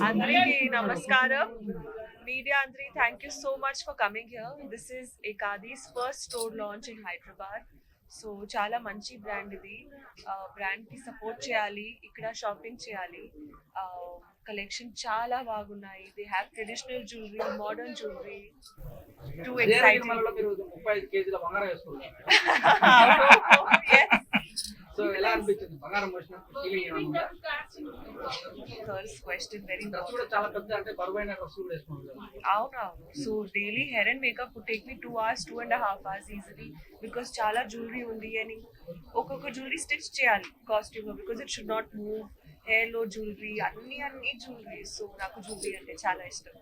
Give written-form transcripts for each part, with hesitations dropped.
Andriki Namaskaram. Media Andri, thank you so much for coming here. This is Ekadi's first store launch in Hyderabad. So చాలా మంచి brand ఇది. బ్రాండ్కి support చేయాలి, ఇక్కడ shopping చేయాలి. Collection చాలా బాగున్నాయి. They have traditional jewellery, modern jewellery. Too exciting. So ఎలా అనిపించింది బంగారం మోసిన feeling? First question very dress కూడా చాలా పెద్ద, అంటే బరువైన డ్రెస్ కూడా వేసుకుంటారు. అవునవును. So daily hair and makeup would take me 2 hours, 2.5 hours easily, because చాలా జ్యువెలరీ ఉంది అని ఒక్కొక్క జ్యువెలరీ స్టిచ్ చేయాలి costume, because it should not move. Hair లో జ్యువెలరీ, అన్ని జ్యువెలరీ. సో నాకు జ్యువెలరీ అంటే చాలా ఇష్టం.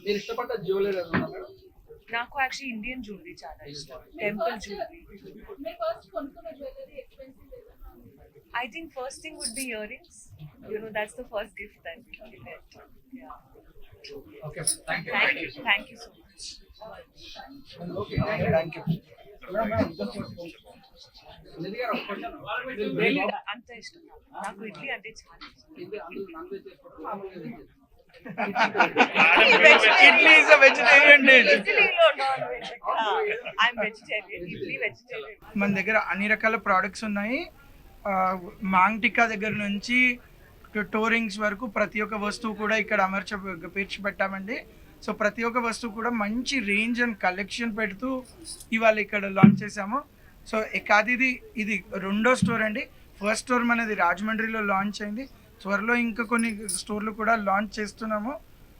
మీరు ఇష్టపడ్డ జ్యువెలరీ ఏదన్నా? నాకు యాక్చువల్లీ ఇండియన్ జ్యువెలరీ చాలా ఇష్టం, temple jewellery. I think first thing would be earrings. You know, that's the first gift that we get. Yeah. Okay, thank you. Thank you so much. Okay, thank you. నిధి గారు ఒక question. అంత ఇష్టం నాకు ఇడ్లీ అంటే చాలా ఇష్టం. ఇది అందరూ నాన్ వెజ్ చేసుకోవడం మామూలుగా veg. Idli is a vegetarian dish. ఇడ్లీలో non veg. I'm vegetarian. Idli vegetarian. మన దగ్గర అన్ని రకాల ప్రోడక్ట్స్ ఉన్నాయి. మాంగ్ టిక్కా దగ్గర నుంచి టోరింగ్స్ వరకు ప్రతి ఒక్క వస్తువు కూడా ఇక్కడ పేర్చి పెట్టామండి. సో ప్రతి ఒక్క వస్తువు కూడా మంచి రేంజ్ అండ్ కలెక్షన్ పెడుతూ ఇవాళ ఇక్కడ లాంచ్ చేసాము. సో ఎకాదిది ఇది రెండో స్టోర్ అండి. ఫస్ట్ స్టోర్ మనది రాజమండ్రిలో లాంచ్ అయింది. త్వరలో ఇంకా కొన్ని స్టోర్లు కూడా లాంచ్ చేస్తున్నాము.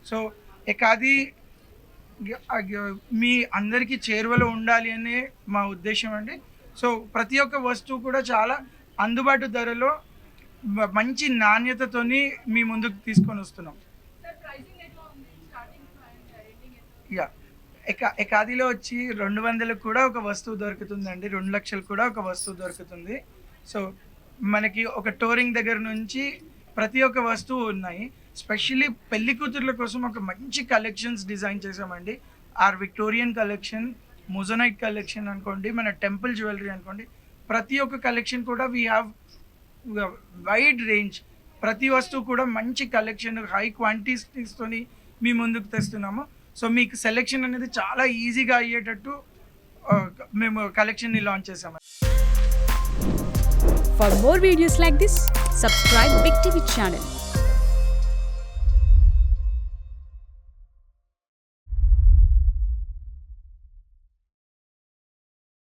సో ఎకాది మీ అందరికీ చేరువలో ఉండాలి అనే మా ఉద్దేశం అండి. సో ప్రతి ఒక్క వస్తువు కూడా చాలా అందుబాటు ధరలో మంచి నాణ్యతతోని మీ ముందుకు తీసుకొని వస్తున్నాం. యా, ఎకాదిలో వచ్చి 200 కూడా ఒక వస్తువు దొరుకుతుందండి, 2 లక్షలు కూడా ఒక వస్తువు దొరుకుతుంది. సో మనకి ఒక టోరింగ్ దగ్గర నుంచి ప్రతి ఒక్క వస్తువు ఉన్నాయి. స్పెషల్లీ పెళ్లి కూతుర్ల కోసం ఒక మంచి కలెక్షన్స్ డిజైన్ చేసామండి. Our Victorian collection, moissanite collection అనుకోండి, మన టెంపుల్ జ్యువెలరీ అనుకోండి, ప్రతి ఒక్క కలెక్షన్ కూడా వీ హ్యావ్ వైడ్ రేంజ్. ప్రతి వస్తువు కూడా మంచి కలెక్షన్, హై క్వాంటిటీస్తోని మీ ముందుకు తెస్తున్నాము. సో మీకు సెలెక్షన్ అనేది చాలా ఈజీగా అయ్యేటట్టు మేము కలెక్షన్ని లాంచ్ చేసాము. For more videos like this, subscribe Big TV channel.